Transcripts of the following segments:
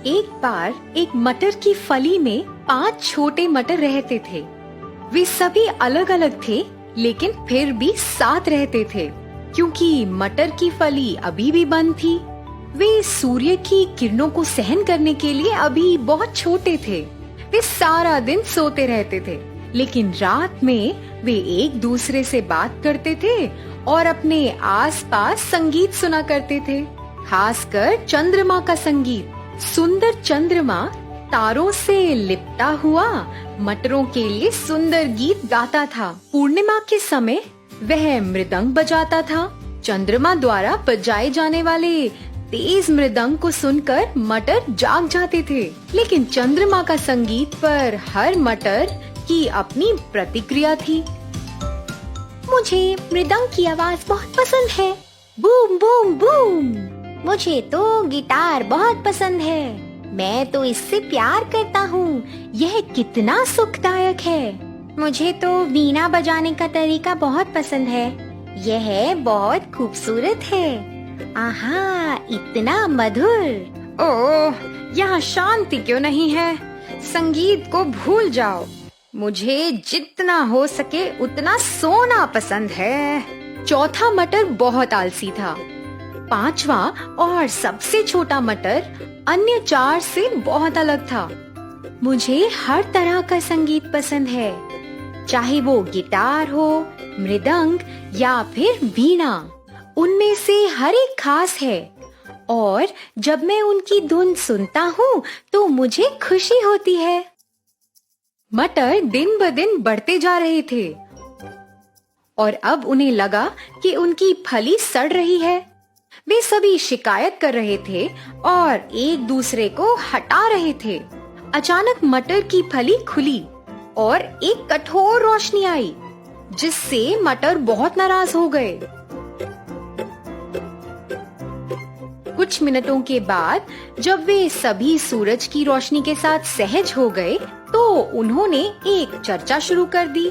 एक बार एक मटर की फली में 5 छोटे मटर रहते थे। वे सभी अलग अलग थे, लेकिन फिर भी साथ रहते थे, क्योंकि मटर की फली अभी भी बंद थी। वे सूर्य की किरणों को सहन करने के लिए अभी बहुत छोटे थे। वे सारा दिन सोते रहते थे, लेकिन रात में वे एक दूसरे से बात करते थे और अपने आसपास संगीत सुना करते थे, खासकर चंद्रमा का संगीत। सुंदर चंद्रमा तारों से लिपटा हुआ मटरों के लिए सुंदर गीत गाता था। पूर्णिमा के समय वह मृदंग बजाता था। चंद्रमा द्वारा बजाए जाने वाले तेज मृदंग को सुनकर मटर जाग जाते थे, लेकिन चंद्रमा का संगीत पर हर मटर की अपनी प्रतिक्रिया थी। मुझे मृदंग की आवाज बहुत पसंद है, बूम बूम बूम। मुझे तो गिटार बहुत पसंद है, मैं तो इससे प्यार करता हूँ, यह कितना सुखदायक है। मुझे तो वीणा बजाने का तरीका बहुत पसंद है, यह बहुत खूबसूरत है। आहा, इतना मधुर। ओह, यहाँ शांति क्यों नहीं है? संगीत को भूल जाओ। मुझे जितना हो सके उतना सोना पसंद है। चौथा मटर बहुत आलसी था। पांचवा और सबसे छोटा मटर अन्य 4 से बहुत अलग था। मुझे हर तरह का संगीत पसंद है, चाहे वो गिटार हो, मृदंग या फिर वीणा। उनमें से हर एक खास है और जब मैं उनकी धुन सुनता हूँ तो मुझे खुशी होती है। मटर दिन ब दिन बढ़ते जा रहे थे और अब उन्हें लगा कि उनकी फली सड़ रही है। वे सभी शिकायत कर रहे थे और एक दूसरे को हटा रहे थे। अचानक मटर की फली खुली और एक कठोर रोशनी आई, जिससे मटर बहुत नाराज हो गए। कुछ मिनटों के बाद जब वे सभी सूरज की रोशनी के साथ सहज हो गए, तो उन्होंने एक चर्चा शुरू कर दी।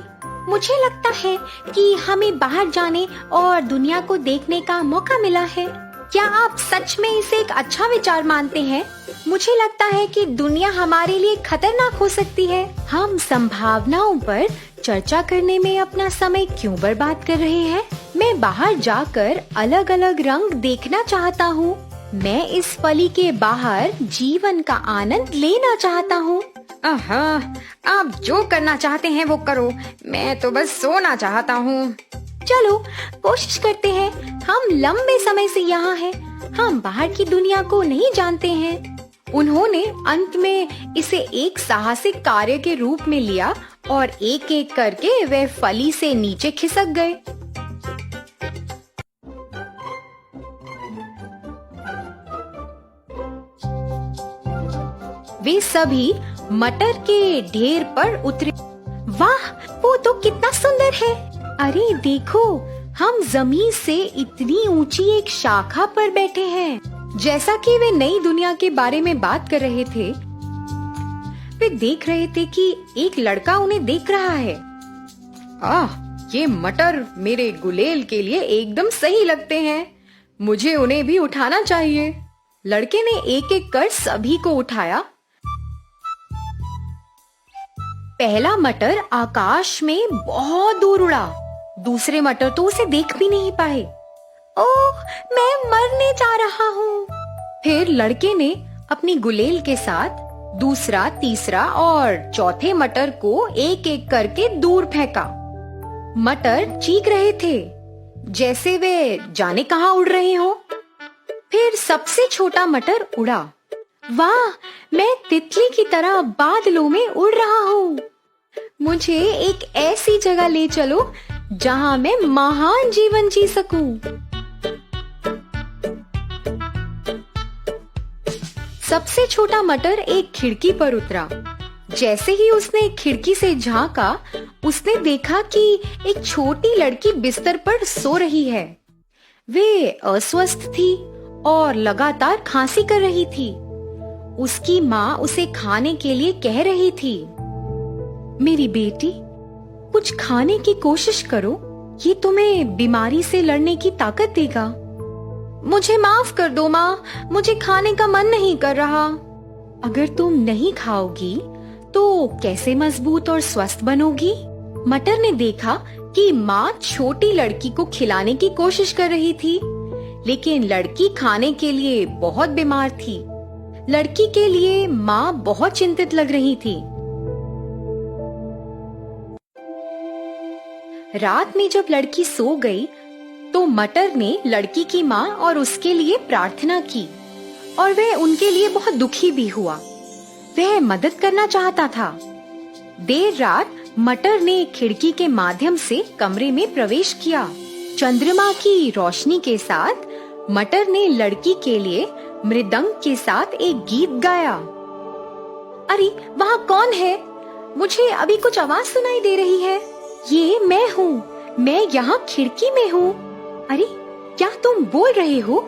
मुझे लगता है कि हमें बाहर जाने और दुनिया को देखने का मौका मिला है। क्या आप सच में इसे एक अच्छा विचार मानते हैं? मुझे लगता है कि दुनिया हमारे लिए खतरनाक हो सकती है। हम संभावनाओं पर चर्चा करने में अपना समय क्यों बर्बाद कर रहे हैं? मैं बाहर जाकर अलग अलग रंग देखना चाहता हूँ। मैं इस फली के बाहर जीवन का आनंद लेना चाहता हूँ। आप जो करना चाहते हैं वो करो, मैं तो बस सोना चाहता हूँ। चलो कोशिश करते हैं। हम लंबे समय से यहाँ हैं, हम बाहर की दुनिया को नहीं जानते हैं। उन्होंने अंत में इसे एक साहसिक कार्य के रूप में लिया और एक एक करके वे फली से नीचे खिसक गए। वे सभी मटर के ढेर पर उतरे। वाह, वो तो कितना सुंदर है। अरे देखो, हम जमीन से इतनी ऊंची एक शाखा पर बैठे हैं। जैसा कि वे नई दुनिया के बारे में बात कर रहे थे, वे देख रहे थे कि एक लड़का उन्हें देख रहा है। ये मटर मेरे गुलेल के लिए एकदम सही लगते हैं। मुझे उन्हें भी उठाना चाहिए। लड़के ने एक एक कर सभी को उठाया। पहला मटर आकाश में बहुत दूर उड़ा। दूसरे मटर तो उसे देख भी नहीं पाए। ओह, मैं मरने जा रहा हूँ। फिर लड़के ने अपनी गुलेल के साथ दूसरा, तीसरा और चौथे मटर को एक एक करके दूर फेंका। मटर चीख रहे थे जैसे वे जाने कहाँ उड़ रहे हो। फिर सबसे छोटा मटर उड़ा। वाह, मैं तितली की तरह बादलों में उड़ रहा हूँ। मुझे एक ऐसी जगह ले चलो जहाँ मैं महान जीवन जी सकूं। सबसे छोटा मटर एक खिड़की पर उतरा। जैसे ही उसने खिड़की से झांका, उसने देखा कि एक छोटी लड़की बिस्तर पर सो रही है। वे अस्वस्थ थी और लगातार खांसी कर रही थी। उसकी माँ उसे खाने के लिए कह रही थी, मेरी बेटी, कुछ खाने की कोशिश करो, ये तुम्हें बीमारी से लड़ने की ताकत देगा। मुझे माफ कर दो माँ, मुझे खाने का मन नहीं कर रहा। अगर तुम नहीं खाओगी तो कैसे मजबूत और स्वस्थ बनोगी? मटर ने देखा कि माँ छोटी लड़की को खिलाने की कोशिश कर रही थी, लेकिन लड़की खाने के लिए बहुत बीमार थी। लड़की के लिए माँ बहुत चिंतित लग रही थी। रात में जब लड़की सो गई, तो मटर ने लड़की की माँ और उसके लिए प्रार्थना की और वह उनके लिए बहुत दुखी भी हुआ। वह मदद करना चाहता था। देर रात मटर ने खिड़की के माध्यम से कमरे में प्रवेश किया। चंद्रमा की रोशनी के साथ मटर ने लड़की के लिए मृदंग के साथ एक गीत गाया। अरे वहाँ कौन है? मुझे अभी कुछ आवाज सुनाई दे रही है। ये मैं हूँ, मैं यहाँ खिड़की में हूँ। अरे क्या तुम बोल रहे हो?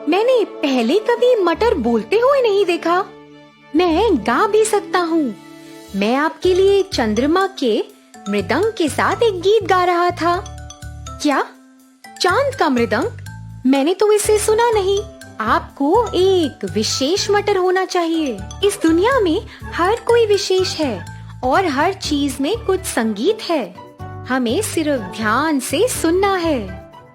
मैंने पहले कभी मटर बोलते हुए नहीं देखा। मैं गा भी सकता हूँ। मैं आपके लिए चंद्रमा के मृदंग के साथ एक गीत गा रहा था। क्या? चांद का मृदंग? मैंने तो इसे सुना नहीं। आपको एक विशेष मटर होना चाहिए। इस दुनिया में हर कोई विशेष है और हर चीज में कुछ संगीत है। हमें सिर्फ ध्यान से सुनना है।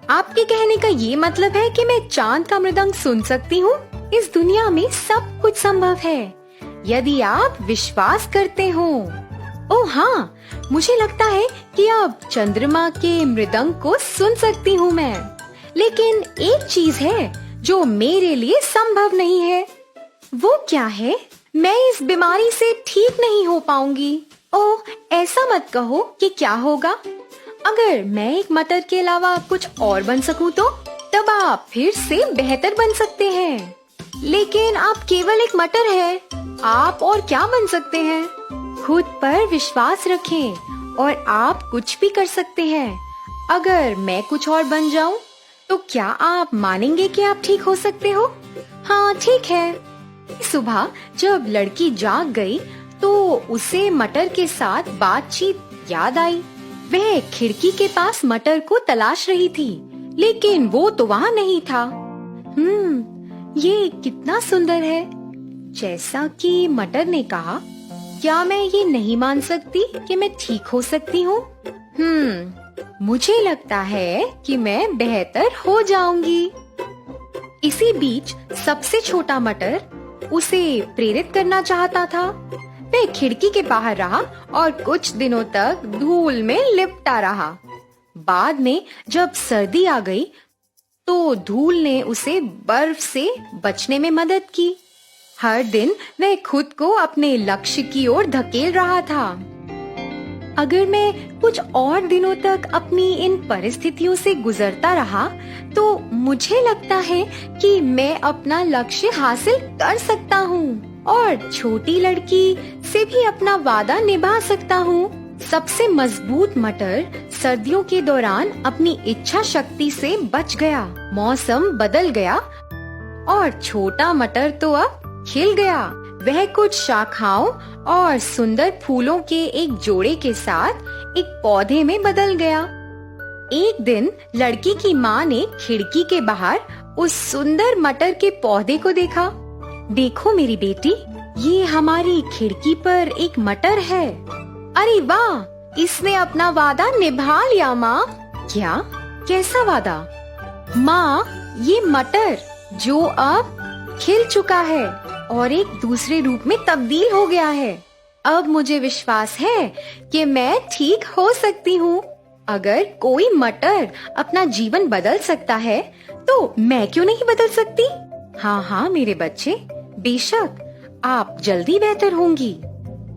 आपके कहने का ये मतलब है कि मैं चांद का मृदंग सुन सकती हूँ? इस दुनिया में सब कुछ संभव है यदि आप विश्वास करते हो। ओह हाँ, मुझे लगता है कि अब चंद्रमा के मृदंग को सुन सकती हूँ मैं। लेकिन एक चीज है जो मेरे लिए संभव नहीं है। वो क्या है? मैं इस बीमारी से ठीक नहीं हो पाऊंगी। ओह, ऐसा मत कहो कि क्या होगा। अगर मैं एक मटर के अलावा कुछ और बन सकूं तो तब आप फिर से बेहतर बन सकते हैं। लेकिन आप केवल एक मटर हैं। आप और क्या बन सकते हैं? खुद पर विश्वास रखें और आप कुछ भी कर सकते हैं। अगर मैं कुछ और बन जाऊं तो क्या आप मानेंगे कि आप ठीक हो सकते हो? हाँ ठीक है। सुबह जब लड़की जाग गई तो उसे मटर के साथ बातचीत याद आई। वह खिड़की के पास मटर को तलाश रही थी, लेकिन वो तो वहाँ नहीं था। ये कितना सुंदर है। जैसा कि मटर ने कहा, क्या मैं ये नहीं मान सकती कि मैं ठीक हो सकती हूँ? मुझे लगता है कि मैं बेहतर हो जाऊंगी। इसी बीच सबसे छोटा मटर उसे प्रेरित करना चाहता था। वह खिड़की के बाहर रहा और कुछ दिनों तक धूल में लिपटा रहा। बाद में जब सर्दी आ गई तो धूल ने उसे बर्फ से बचने में मदद की। हर दिन वह खुद को अपने लक्ष्य की ओर धकेल रहा था। अगर मैं कुछ और दिनों तक अपनी इन परिस्थितियों से गुजरता रहा तो मुझे लगता है कि मैं अपना लक्ष्य हासिल कर सकता हूँ और छोटी लड़की से भी अपना वादा निभा सकता हूँ। सबसे मजबूत मटर सर्दियों के दौरान अपनी इच्छा शक्ति से बच गया। मौसम बदल गया और छोटा मटर तो अब खिल गया। वह कुछ शाखाओं और सुंदर फूलों के एक जोड़े के साथ एक पौधे में बदल गया। एक दिन लड़की की माँ ने खिड़की के बाहर उस सुंदर मटर के पौधे को देखा। देखो मेरी बेटी, ये हमारी खिड़की पर एक मटर है। अरे वाह, इसने अपना वादा निभा लिया माँ। क्या? कैसा वादा? माँ, ये मटर जो अब खिल चुका है और एक दूसरे रूप में तब्दील हो गया है। अब मुझे विश्वास है कि मैं ठीक हो सकती हूँ। अगर कोई मटर अपना जीवन बदल सकता है तो मैं क्यों नहीं बदल सकती? हाँ हाँ मेरे बच्चे, बेशक आप जल्दी बेहतर होंगी।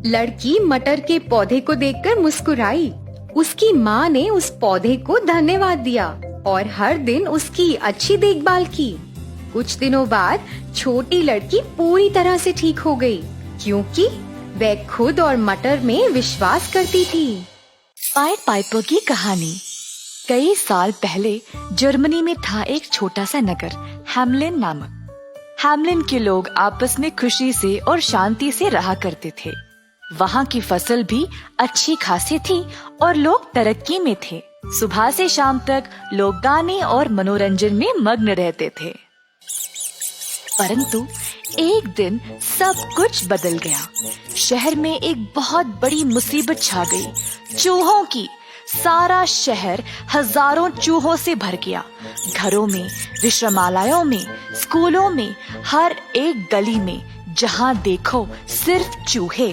लड़की मटर के पौधे को देखकर मुस्कुराई। उसकी माँ ने उस पौधे को धन्यवाद दिया और हर दिन उसकी अच्छी देखभाल की। कुछ दिनों बाद छोटी लड़की पूरी तरह से ठीक हो गई, क्योंकि वह खुद और मटर में विश्वास करती थी। पाइड पाइपर की कहानी। कई साल पहले जर्मनी में था एक छोटा सा नगर, हैमलिन नामक। हैमलिन के लोग आपस में खुशी से और शांति से रहा करते थे। वहाँ की फसल भी अच्छी खासी थी और लोग तरक्की में थे। सुबह से शाम तक लोग गाने और मनोरंजन में मग्न रहते थे। परंतु एक दिन सब कुछ बदल गया। शहर में एक बहुत बड़ी मुसीबत छा गई, चूहों की। सारा शहर हजारों चूहों से भर गया। घरों में, विश्रामालयों में, स्कूलों में, हर एक गली में जहाँ देखो सिर्फ चूहे।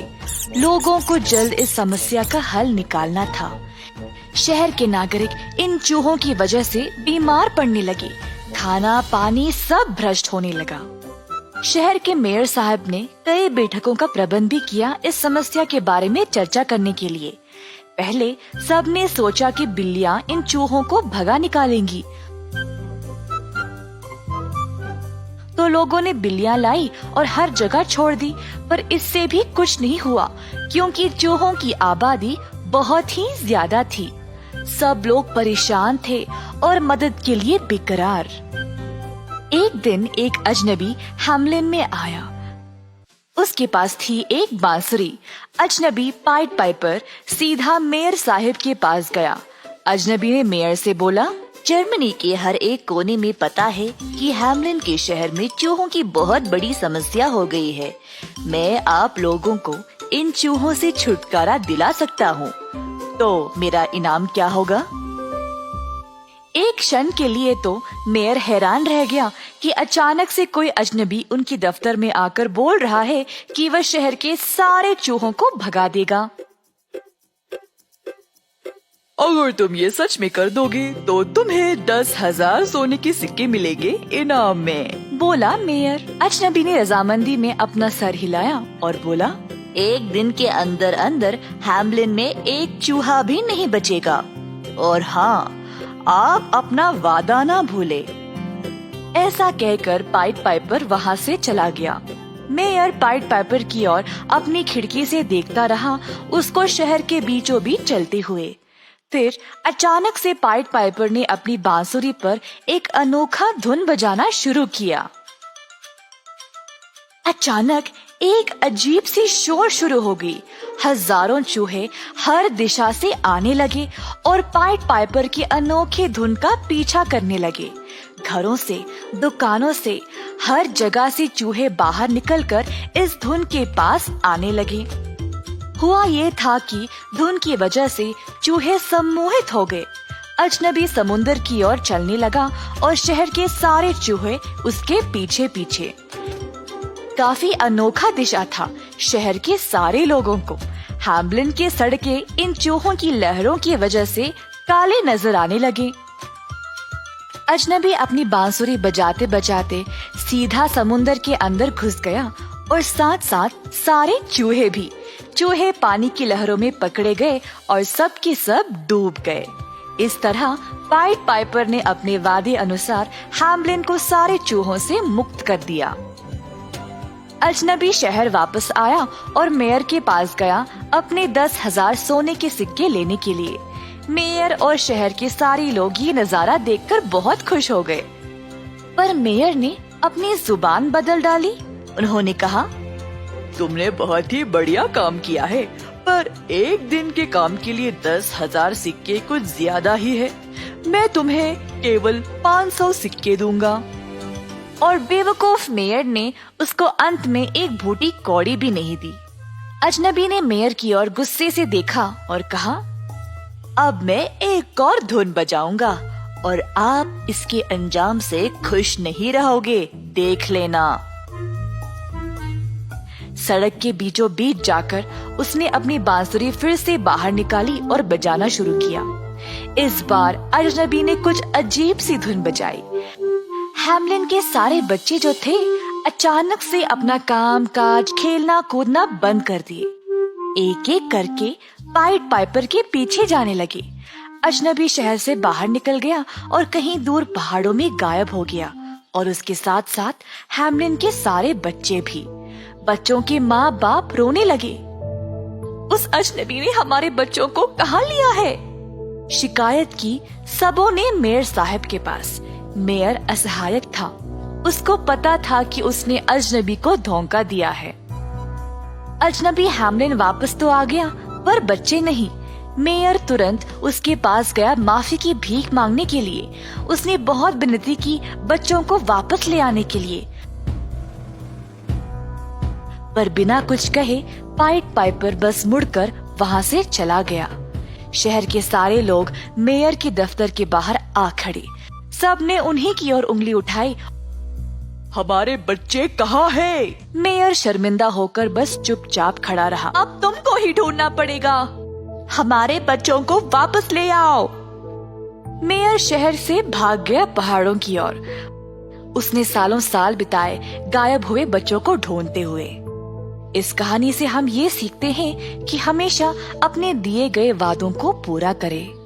लोगों को जल्द इस समस्या का हल निकालना था। शहर के नागरिक इन चूहों की वजह से बीमार पड़ने लगे। खाना पानी सब भ्रष्ट होने लगा। शहर के मेयर साहब ने कई बैठकों का प्रबंध भी किया इस समस्या के बारे में चर्चा करने के लिए। पहले सबने सोचा कि बिल्लियां इन चूहों को भगा निकालेंगी, तो लोगों ने बिल्लियां लाई और हर जगह छोड़ दी। पर इससे भी कुछ नहीं हुआ, क्योंकि चूहों की आबादी बहुत ही ज्यादा थी। सब लोग परेशान थे और मदद के लिए बेकरार। एक दिन एक अजनबी हैम्लिन में आया। उसके पास थी एक बांसुरी। अजनबी पाइट पाइपर सीधा मेयर साहिब के पास गया। अजनबी ने मेयर से बोला, जर्मनी के हर एक कोने में पता है कि हैम्लिन के शहर में चूहों की बहुत बड़ी समस्या हो गई है। मैं आप लोगों को इन चूहों से छुटकारा दिला सकता हूँ, तो मेरा इनाम क्या होगा? एक क्षण के लिए तो मेयर हैरान रह गया कि अचानक से कोई अजनबी उनकी दफ्तर में आकर बोल रहा है कि वह शहर के सारे चूहों को भगा देगा। अगर तुम ये सच में कर दोगे तो तुम्हें 10,000 सोने के सिक्के मिलेंगे इनाम में, बोला मेयर। अजनबी ने रजामंदी में अपना सर हिलाया और बोला, एक दिन के अंदर अंदर हैम्लिन में एक चूहा भी नहीं बचेगा। और हाँ, आप अपना वादा ना भूले। ऐसा कहकर पाइट पाइपर वहाँ से चला गया। मेयर पाइट पाइपर की ओर अपनी खिड़की से देखता रहा, उसको शहर के बीचों बीच चलते हुए। फिर अचानक से पाइट पाइपर ने अपनी बांसुरी पर एक अनोखा धुन बजाना शुरू किया। अचानक एक अजीब सी शोर शुरू हो गई। हजारों चूहे हर दिशा से आने लगे और पाइट पाइपर की अनोखी धुन का पीछा करने लगे। घरों से, दुकानों से, हर जगह से चूहे बाहर निकलकर इस धुन के पास आने लगे। हुआ ये था कि धुन की वजह से चूहे सम्मोहित हो गए। अजनबी समुंदर की ओर चलने लगा और शहर के सारे चूहे उसके पीछे पीछे। काफी अनोखा दिशा था शहर के सारे लोगों को। हैम्लिन के सड़कें इन चूहों की लहरों की वजह से काले नजर आने लगे। अजनबी अपनी बांसुरी बजाते बजाते सीधा समुंदर के अंदर घुस गया और साथ साथ सारे चूहे भी। चूहे पानी की लहरों में पकड़े गए और सब के सब डूब गए। इस तरह पाइट पाइपर ने अपने वादे अनुसार हैम्लिन को सारे चूहों से मुक्त कर दिया। अजनबी शहर वापस आया और मेयर के पास गया अपने 10,000 सोने के सिक्के लेने के लिए। मेयर और शहर के सारे लोग ये नजारा देखकर बहुत खुश हो गए। पर मेयर ने अपनी जुबान बदल डाली। उन्होंने कहा, तुमने बहुत ही बढ़िया काम किया है, पर एक दिन के काम के लिए 10,000 सिक्के कुछ ज्यादा ही है। मैं तुम्हें केवल 500 सिक्के दूंगा। और बेवकूफ मेयर ने उसको अंत में एक भूटी कौड़ी भी नहीं दी। अजनबी ने मेयर की ओर गुस्से से देखा और कहा, अब मैं एक और धुन बजाऊंगा और आप इसके अंजाम से खुश नहीं रहोगे, देख लेना। सड़क के बीचों बीच जाकर उसने अपनी बांसुरी फिर से बाहर निकाली और बजाना शुरू किया। इस बार अजनबी ने कुछ अजीब सी धुन बजाई। हैम्लिन के सारे बच्चे जो थे अचानक से अपना काम काज, खेलना कूदना बंद कर दिए। एक एक करके पाइट पाइपर के पीछे जाने लगे। अजनबी शहर से बाहर निकल गया और कहीं दूर पहाड़ों में गायब हो गया, और उसके साथ साथ हैम्लिन के सारे बच्चे भी। बच्चों के माँ बाप रोने लगे। उस अजनबी ने हमारे बच्चों को कहाँ लिया है? शिकायत की सबों ने मेयर साहब के पास। मेयर असहायक था। उसको पता था कि उसने अजनबी को धोखा दिया है। अजनबी हैम्लिन वापस तो आ गया, पर बच्चे नहीं। मेयर तुरंत उसके पास गया माफी की भीख मांगने के लिए। उसने बहुत विनती की बच्चों को वापस ले आने के लिए। पर बिना कुछ कहे पाइट पाइपर बस मुड़कर वहाँ से चला गया। शहर के सारे लोग मेयर के दफ्तर के बाहर आ खड़े। सबने उन्हीं की ओर उंगली उठाई। हमारे बच्चे कहाँ हैं? मेयर शर्मिंदा होकर बस चुपचाप खड़ा रहा। अब तुमको ही ढूंढना पड़ेगा। हमारे बच्चों को वापस ले आओ। मेयर शहर से भाग गया पहाड़ों की ओर। उसने सालों साल बिताए गायब हुए बच्चों को ढूंढते हुए। इस कहानी से हम ये सीखते हैं कि हमेशा अपने दिए गए वादों को पूरा करें।